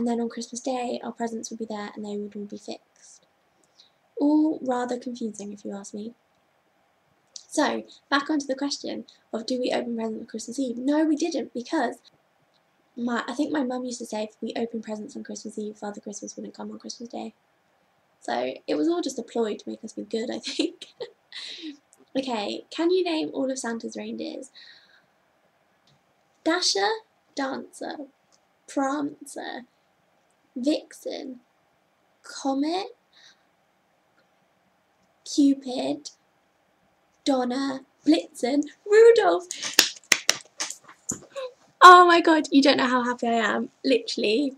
and then on Christmas Day our presents would be there and they would all be fixed. All rather confusing if you ask me. So, back onto the question of do we open presents on Christmas Eve? No, we didn't, because I think my mum used to say if we open presents on Christmas Eve, Father Christmas wouldn't come on Christmas Day. So it was all just a ploy to make us be good, I think. Okay, can you name all of Santa's reindeers? Dasher, Dancer, Prancer, Vixen, Comet, Cupid, Donner, Blitzen, Rudolph. Oh my god, you don't know how happy I am. Literally.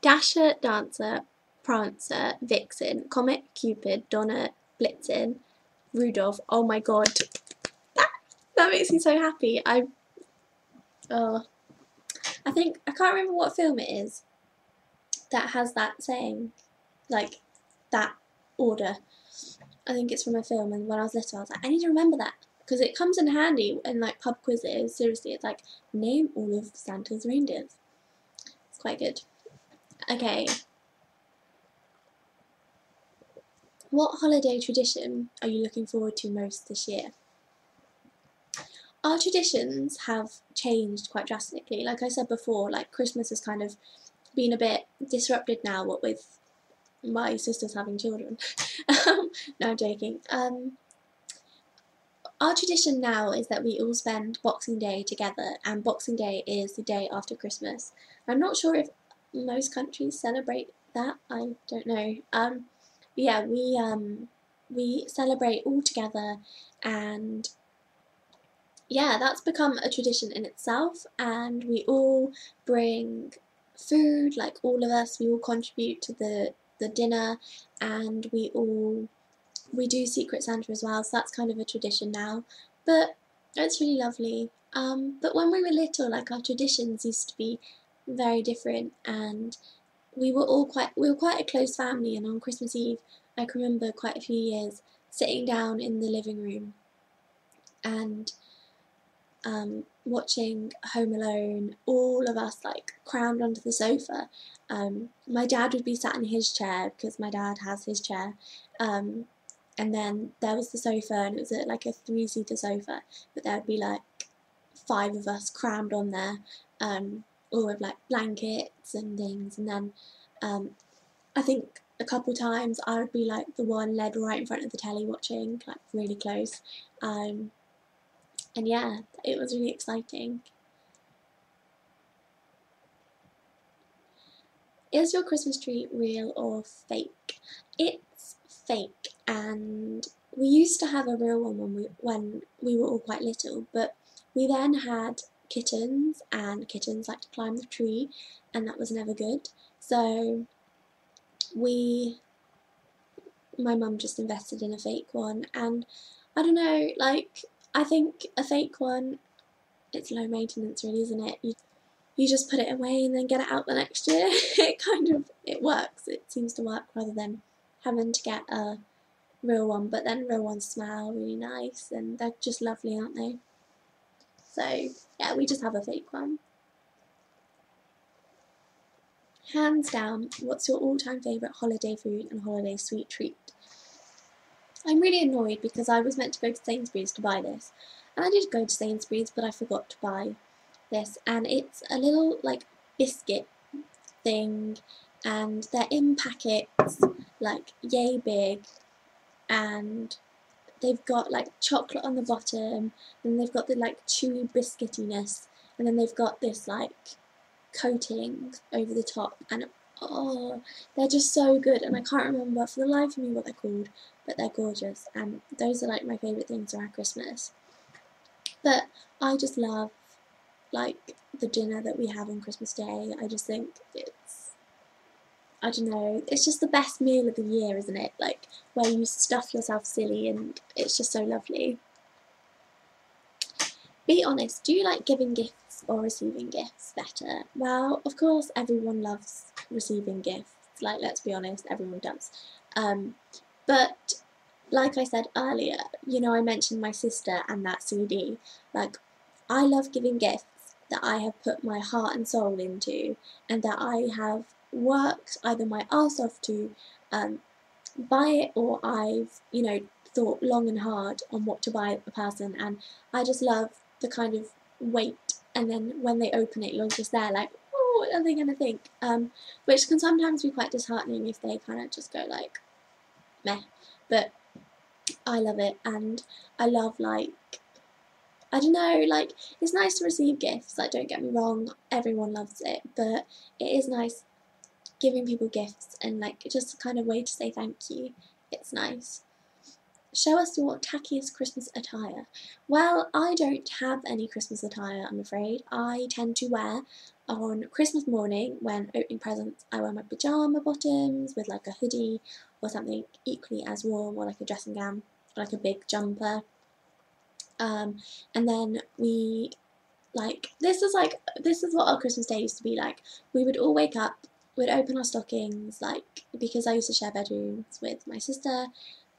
Dasher, Dancer, Prancer, Vixen, Comet, Cupid, Donner, Blitzen, Rudolph. Oh my god. That makes me so happy. I think, I can't remember what film it is that has that saying, like, that order. I think it's from a film, and when I was little I was like, I need to remember that, because it comes in handy in like pub quizzes. Seriously, it's like, name all of Santa's reindeers. It's quite good. Okay. What holiday tradition are you looking forward to most this year? Our traditions have changed quite drastically. Like I said before, like Christmas has kind of been a bit disrupted now, what with my sisters having children. No, I'm joking. Our tradition now is that we all spend Boxing Day together, and Boxing Day is the day after Christmas. I'm not sure if most countries celebrate that, I don't know. Yeah, we celebrate all together, and yeah, that's become a tradition in itself, and we all bring food, like all of us, we all contribute to the dinner, and we do Secret Santa as well, so that's kind of a tradition now, but it's really lovely. But when we were little, like, our traditions used to be very different, and we were quite a close family, and on Christmas Eve I can remember quite a few years sitting down in the living room and watching Home Alone, all of us like crammed onto the sofa. My dad would be sat in his chair, because my dad has his chair, and then there was the sofa, and it was like a 3-seater sofa, but there would be like 5 of us crammed on there, all with like blankets and things, and then I think a couple times I would be like the one led right in front of the telly watching, like really close, and yeah, it was really exciting. Is your Christmas tree real or fake? It's fake, and we used to have a real one when we were all quite little, but we then had kittens, and kittens like to climb the tree, and that was never good. So my mum just invested in a fake one, and I don't know, like, I think a fake one, it's low maintenance really, isn't it? You just put it away and then get it out the next year. It works. It seems to work, rather than having to get a real one. But then real ones smell really nice, and they're just lovely, aren't they? So yeah, we just have a fake one. Hands down, what's your all-time favourite holiday food and holiday sweet treat? I'm really annoyed because I was meant to go to Sainsbury's to buy this, and I did go to Sainsbury's, but I forgot to buy this, and it's a little like biscuit thing, and they're in packets like yay big, and they've got like chocolate on the bottom, and they've got the like chewy biscuitiness, and then they've got this like coating over the top, and oh, they're just so good, and I can't remember for the life of me what they're called, but they're gorgeous, and those are like my favourite things around Christmas. But I just love like the dinner that we have on Christmas Day. I just think I don't know, it's just the best meal of the year, isn't it? Like, where you stuff yourself silly, and it's just so lovely. Be honest, do you like giving gifts or receiving gifts better? Well, of course everyone loves receiving gifts, like, let's be honest, everyone does. But like I said earlier, you know, I mentioned my sister and that CD. Like, I love giving gifts, that I have put my heart and soul into, and that I have worked either my arse off to buy it, or I've, you know, thought long and hard on what to buy a person, and I just love the kind of wait, and then when they open it, you're just there like, oh, what are they going to think? Which can sometimes be quite disheartening if they kind of just go like, meh. But I love it, and I love, like, I don't know, like, it's nice to receive gifts, like, don't get me wrong, everyone loves it, but it is nice giving people gifts, and, like, just a kind of way to say thank you. It's nice. Show us your tackiest Christmas attire. Well, I don't have any Christmas attire, I'm afraid. I tend to wear, on Christmas morning, when opening presents, I wear my pyjama bottoms with like a hoodie or something equally as warm, or like a dressing gown, or like a big jumper. And then we, like, this is what our Christmas day used to be like. We would all wake up, we'd open our stockings, like, because I used to share bedrooms with my sister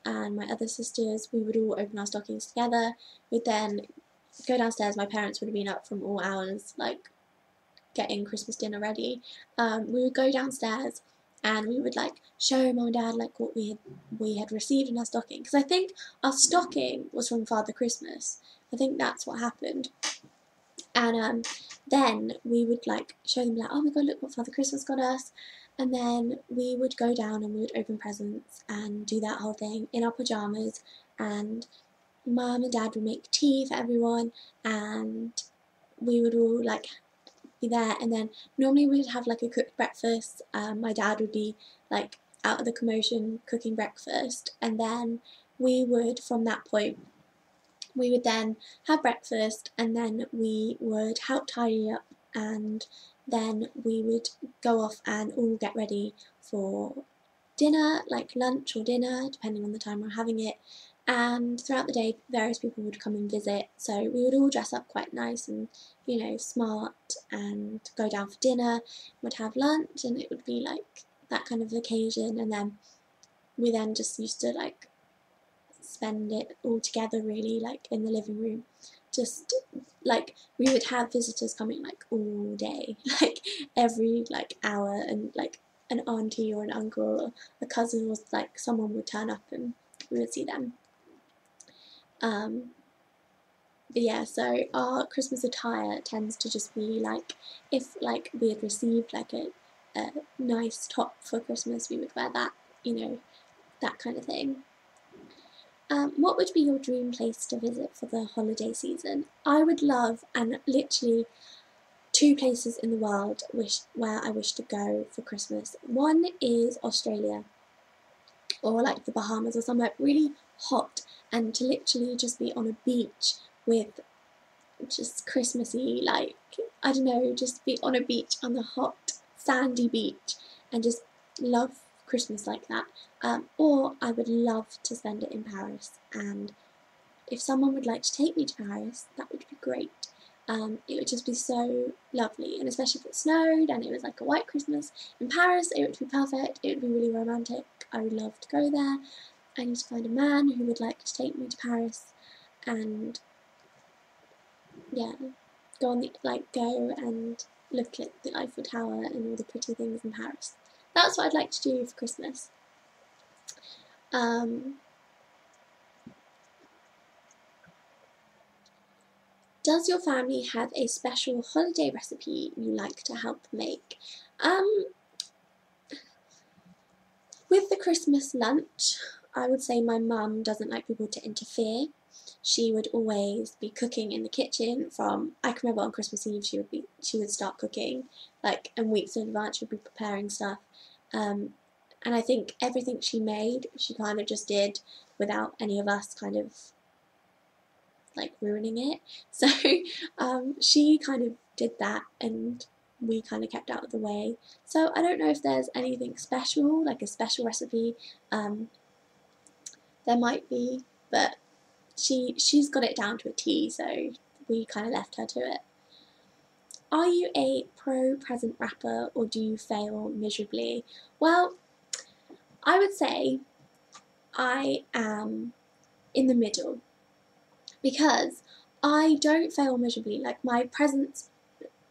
and my other sisters, we would all open our stockings together. We'd then go downstairs. My parents would have been up from all hours, like, getting Christmas dinner ready. We would go downstairs and we would, like, show Mum and Dad, like, what we had received in our stocking, because I think our stocking was from Father Christmas. I think that's what happened. And then we would, like, show them, like, oh my god, look what Father Christmas got us. And then we would go down and we would open presents and do that whole thing in our pyjamas, and Mum and Dad would make tea for everyone, and we would all, like, be there. And then normally we'd have, like, a cooked breakfast. My dad would be, like, out of the commotion cooking breakfast, and then we would, from that point, we would then have breakfast, and then we would help tidy up, and then we would go off and all get ready for dinner, like lunch or dinner, depending on the time we're having it. And throughout the day, various people would come and visit, so we would all dress up quite nice and, you know, smart, and go down for dinner, would have lunch, and it would be like that kind of occasion. And then we then just used to, like, spend it all together, really, like, in the living room. Just, like, we would have visitors coming, like, all day, like, every, like, hour, and, like, an auntie or an uncle or a cousin, or, like, someone would turn up and we would see them. But yeah, so our Christmas attire tends to just be, like, if, like, we had received, like, a nice top for Christmas, we would wear that, you know, that kind of thing. What would be your dream place to visit for the holiday season? I would love, and literally 2 places in the world where I wish to go for Christmas. One is Australia, or like the Bahamas, or somewhere really hot, and to literally just be on a beach with just Christmassy, like, I don't know, just be on a beach, on the hot sandy beach, and just love Christmas like that. Or I would love to spend it in Paris, and if someone would like to take me to Paris, that would be great. It would just be so lovely, and especially if it snowed and it was like a white Christmas in Paris, it would be perfect. It would be really romantic. I would love to go there. I need to find a man who would like to take me to Paris, and yeah, go and look at the Eiffel Tower and all the pretty things in Paris. That's what I'd like to do for Christmas. Does your family have a special holiday recipe you like to help make? With the Christmas lunch, I would say my mum doesn't like people to interfere. She would always be cooking in the kitchen I can remember on Christmas Eve she would start cooking, like, and weeks in advance she would be preparing stuff. And I think everything she made, she kind of just did without any of us kind of, like, ruining it. So she kind of did that, and we kind of kept out of the way. So I don't know if there's anything special, like a special recipe. There might be, but she's got it down to a T, so we kind of left her to it. Are you a pro present wrapper, or do you fail miserably? Well, I would say I am in the middle, because I don't fail miserably. Like, my presents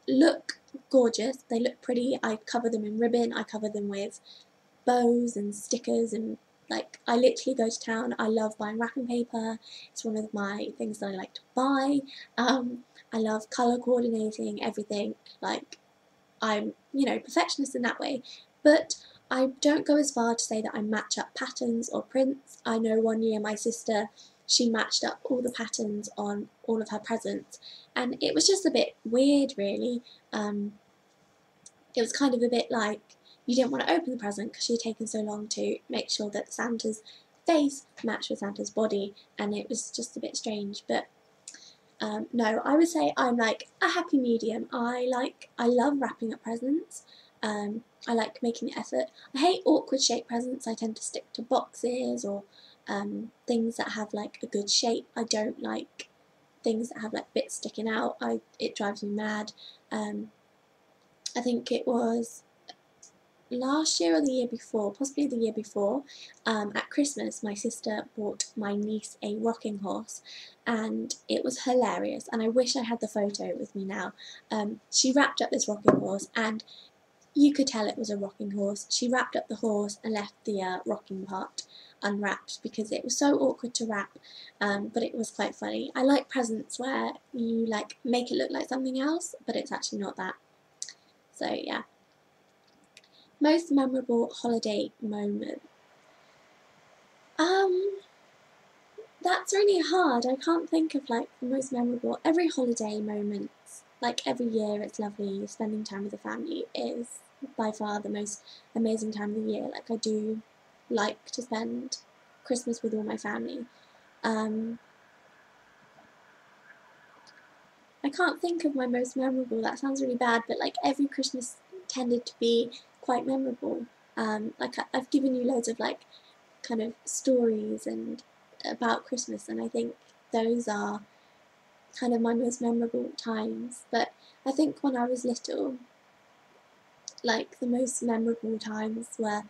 look gorgeous, they look pretty. I cover them in ribbon, I cover them with bows and stickers, and like I literally go to town. I love buying wrapping paper. It's one of my things that I like to buy. I love colour coordinating everything. Like I'm, you know, perfectionist in that way, but I don't go as far to say that I match up patterns or prints. I know one year my sister, she matched up all the patterns on all of her presents, and it was just a bit weird, really. It was kind of a bit like you didn't want to open the present because she had taken so long to make sure that Santa's face matched with Santa's body, and it was just a bit strange. But no, I would say I'm like a happy medium. I love wrapping up presents. I like making the effort. I hate awkward shaped presents. I tend to stick to boxes or things that have like a good shape. I don't like things that have like bits sticking out. It drives me mad. I think it was last year or the year before, possibly the year before, at Christmas my sister bought my niece a rocking horse, and it was hilarious, and I wish I had the photo with me now. She wrapped up this rocking horse, and you could tell it was a rocking horse. She wrapped up the horse and left the rocking part unwrapped because it was so awkward to wrap, but it was quite funny. I like presents where you like make it look like something else, but it's actually not that. So yeah. Most memorable holiday moment. That's really hard. I can't think of like the most memorable. Every holiday moment, like every year, it's lovely. Spending time with the family is by far the most amazing time of the year. Like I do like to spend Christmas with all my family. I can't think of my most memorable. That sounds really bad, but like every Christmas tended to be quite memorable. Like I've given you loads of like kind of stories and about Christmas, and I think those are kind of my most memorable times. But I think when I was little, like the most memorable times were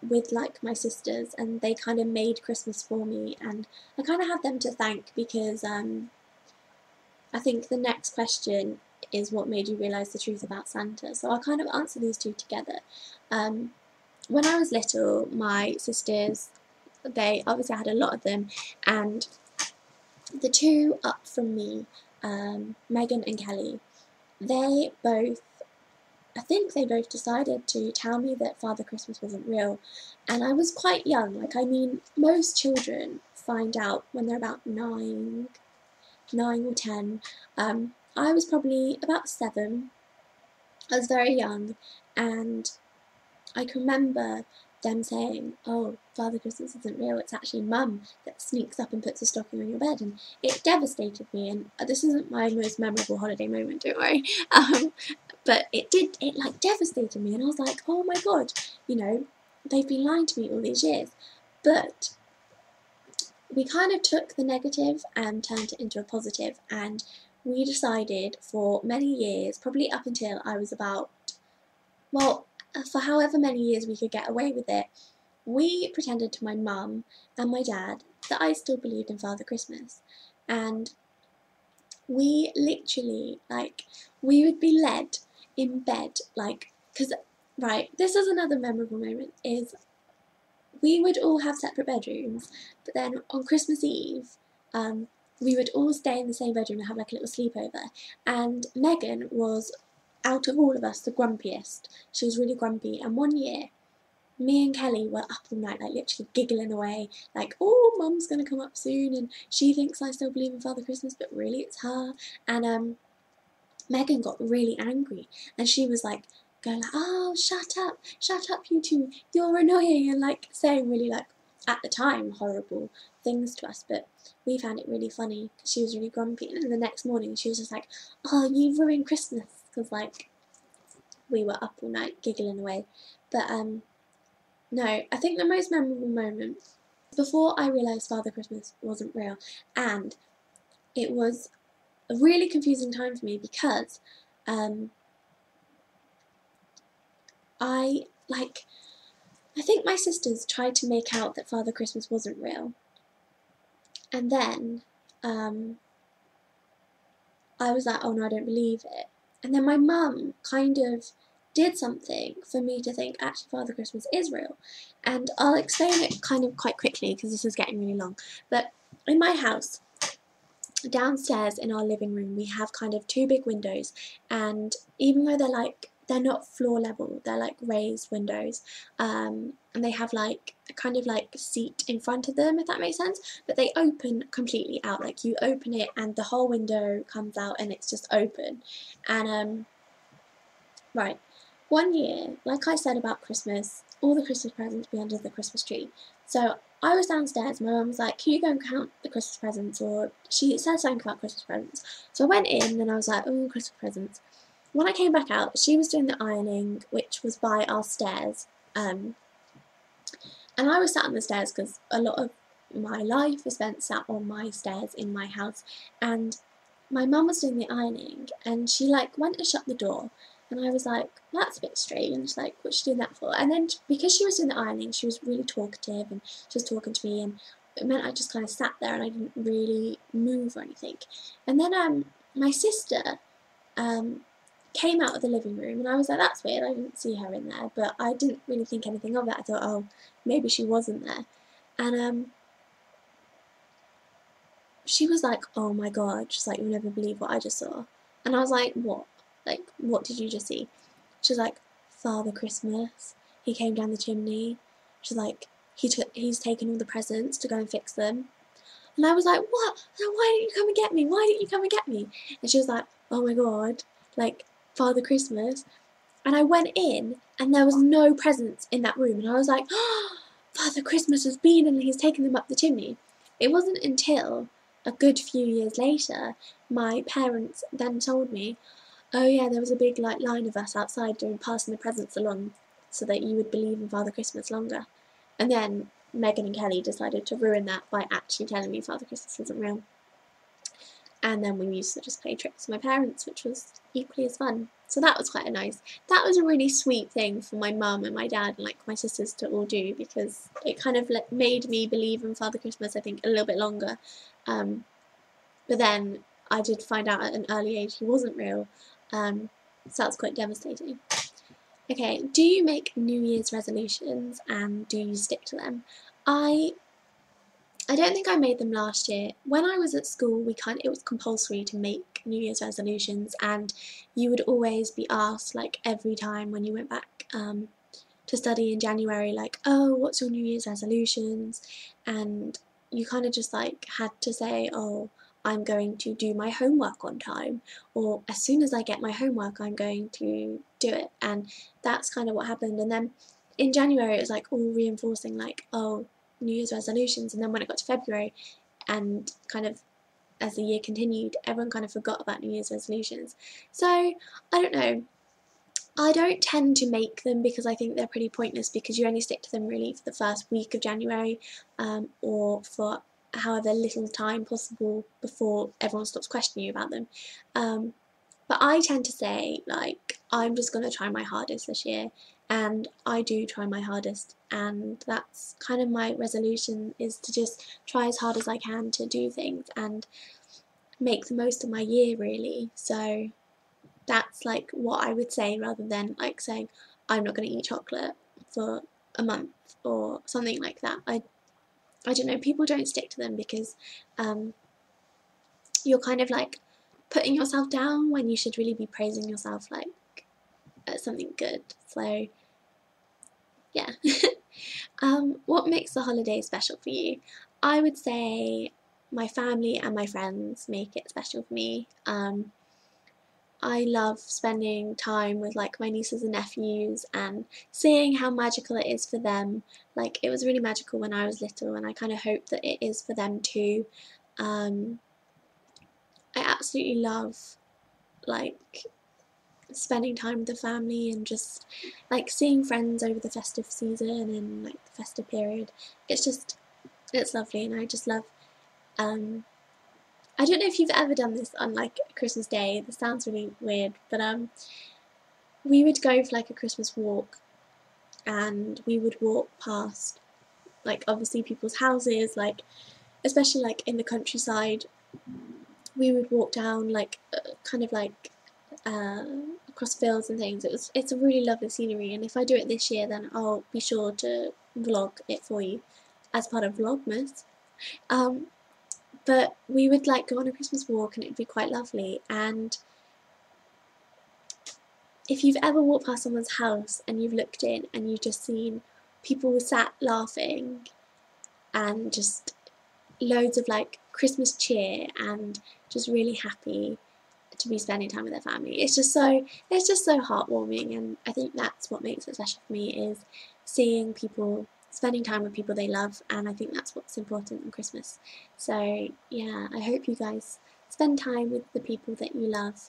with like my sisters, and they kind of made Christmas for me, and I kind of have them to thank because I think the next question is what made you realise the truth about Santa. So I'll kind of answer these two together. When I was little, my sisters, they obviously I had a lot of them, and the two up from me, Megan and Kelly, they both, I think they both decided to tell me that Father Christmas wasn't real, and I was quite young. Like, I mean, most children find out when they're about 9 or 10. I was probably about 7. I was very young, and I can remember them saying, "Oh, Father Christmas isn't real, it's actually Mum that sneaks up and puts a stocking on your bed," and it devastated me. And this isn't my most memorable holiday moment, don't worry, but it like devastated me, and I was like, oh my god, you know, they've been lying to me all these years. But we kind of took the negative and turned it into a positive, and we decided for many years, probably up until I was about, well, for however many years we could get away with it, we pretended to my mum and my dad that I still believed in Father Christmas. And we literally, like, we would be led in bed, like, because, right, this is another memorable moment, is we would all have separate bedrooms, but then on Christmas Eve, we would all stay in the same bedroom and have like a little sleepover. And Megan was, out of all of us, the grumpiest. She was really grumpy. And one year, me and Kelly were up all night, like literally giggling away, like, oh, Mum's gonna come up soon, and she thinks I still believe in Father Christmas, but really it's her. And Megan got really angry, and she was like, going like, oh, shut up you two, you're annoying, and like saying really, like, at the time, horrible things to us, but we found it really funny because she was really grumpy. And then the next morning she was just like, oh, you ruined Christmas, because like we were up all night giggling away. But no, I think the most memorable moment before I realised Father Christmas wasn't real, and it was a really confusing time for me because I think my sisters tried to make out that Father Christmas wasn't real, and then I was like, oh no, I don't believe it. And then my mum kind of did something for me to think, actually, Father Christmas is real. And I'll explain it kind of quite quickly because this is getting really long. But in my house, downstairs in our living room, we have kind of two big windows, and even though they're not floor level, they're like raised windows, and they have like a kind of like seat in front of them, if that makes sense, but they open completely out. Like you open it and the whole window comes out and it's just open. And right, one year, like I said about Christmas, all the Christmas presents be under the Christmas tree. So I was downstairs, my mum was like, can you go and count the Christmas presents? Or she said something about Christmas presents. So I went in and I was like, oh, Christmas presents. When I came back out, she was doing the ironing, which was by our stairs. And I was sat on the stairs because a lot of my life is spent sat on my stairs in my house. And my mum was doing the ironing and she like went and shut the door. And I was like, that's a bit strange, like, what's she doing that for? And then, because she was doing the ironing, she was really talkative, and she was talking to me, and it meant I just kind of sat there, and I didn't really move or anything. And then, my sister, came out of the living room, and I was like, that's weird, I didn't see her in there, but I didn't really think anything of it. I thought, oh, maybe she wasn't there. And, she was like, oh my god, she's like, you'll never believe what I just saw. And I was like, what? Like, what did you just see? She's like, Father Christmas. He came down the chimney. She's like, he's taken all the presents to go and fix them. And I was like, what? Why didn't you come and get me? Why didn't you come and get me? And she was like, oh my god, like, Father Christmas. And I went in, and there was no presents in that room. And I was like, oh, Father Christmas has been and he's taken them up the chimney. It wasn't until a good few years later, my parents then told me, oh yeah, there was a big like line of us outside doing passing the presents along so that you would believe in Father Christmas longer. And then Megan and Kelly decided to ruin that by actually telling me Father Christmas wasn't real. And then we used to just play tricks with my parents, which was equally as fun. So that was quite that was a really sweet thing for my mum and my dad and like my sisters to all do, because it kind of made me believe in Father Christmas, I think, a little bit longer. But then I did find out at an early age he wasn't real, so that was quite devastating. Okay, do you make New Year's resolutions and do you stick to them? I don't think I made them last year. When I was at school, it was compulsory to make New Year's resolutions, and you would always be asked, like, every time when you went back to study in January, like, oh, what's your New Year's resolutions? And you kind of just like had to say, oh, I'm going to do my homework on time, or as soon as I get my homework, I'm going to do it. And that's kind of what happened. And then in January, it was like all reinforcing, like, oh, New Year's resolutions. And then when it got to February, and kind of as the year continued, everyone kind of forgot about New Year's resolutions. So I don't know. I don't tend to make them because I think they're pretty pointless, because you only stick to them really for the first week of January, or for however little time possible before everyone stops questioning you about them. But I tend to say, like, I'm just going to try my hardest this year, and I do try my hardest, and that's kind of my resolution, is to just try as hard as I can to do things and make the most of my year, really. So that's like what I would say, rather than like saying I'm not going to eat chocolate for a month or something like that. I don't know, people don't stick to them because you're kind of like putting yourself down when you should really be praising yourself, like, at something good. So yeah. What makes the holiday special for you? I would say my family and my friends make it special for me. I love spending time with like my nieces and nephews and seeing how magical it is for them. Like, it was really magical when I was little, and I kind of hope that it is for them too. I absolutely love like spending time with the family and just like seeing friends over the festive season and like the festive period. It's lovely, and I just love I don't know if you've ever done this on like Christmas Day. This sounds really weird, but we would go for like a Christmas walk, and we would walk past like obviously people's houses, like especially like in the countryside, we would walk down like kind of like across fields and things. It's a really lovely scenery, and if I do it this year, then I'll be sure to vlog it for you as part of Vlogmas. But we would like go on a Christmas walk, and it would be quite lovely. And if you've ever walked past someone's house and you've looked in and you've just seen people sat laughing and just loads of like Christmas cheer and just really happy to be spending time with their family, it's just so heartwarming. And I think that's what makes it special for me, is seeing people spending time with people they love, and I think that's what's important on Christmas. So yeah, I hope you guys spend time with the people that you love.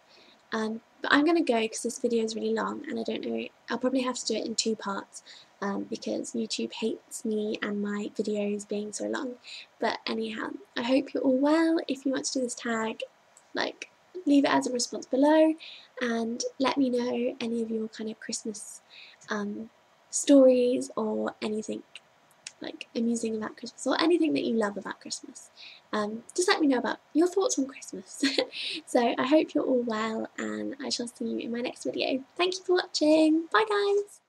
But I'm going to go because this video is really long, and I don't know, I'll probably have to do it in 2 parts because YouTube hates me and my videos being so long. But anyhow, I hope you're all well. If you want to do this tag, like, leave it as a response below and let me know any of your kind of Christmas stories or anything like amusing about Christmas, or anything that you love about Christmas. Just let me know about your thoughts on Christmas. So I hope you're all well, and I shall see you in my next video. Thank you for watching. Bye guys!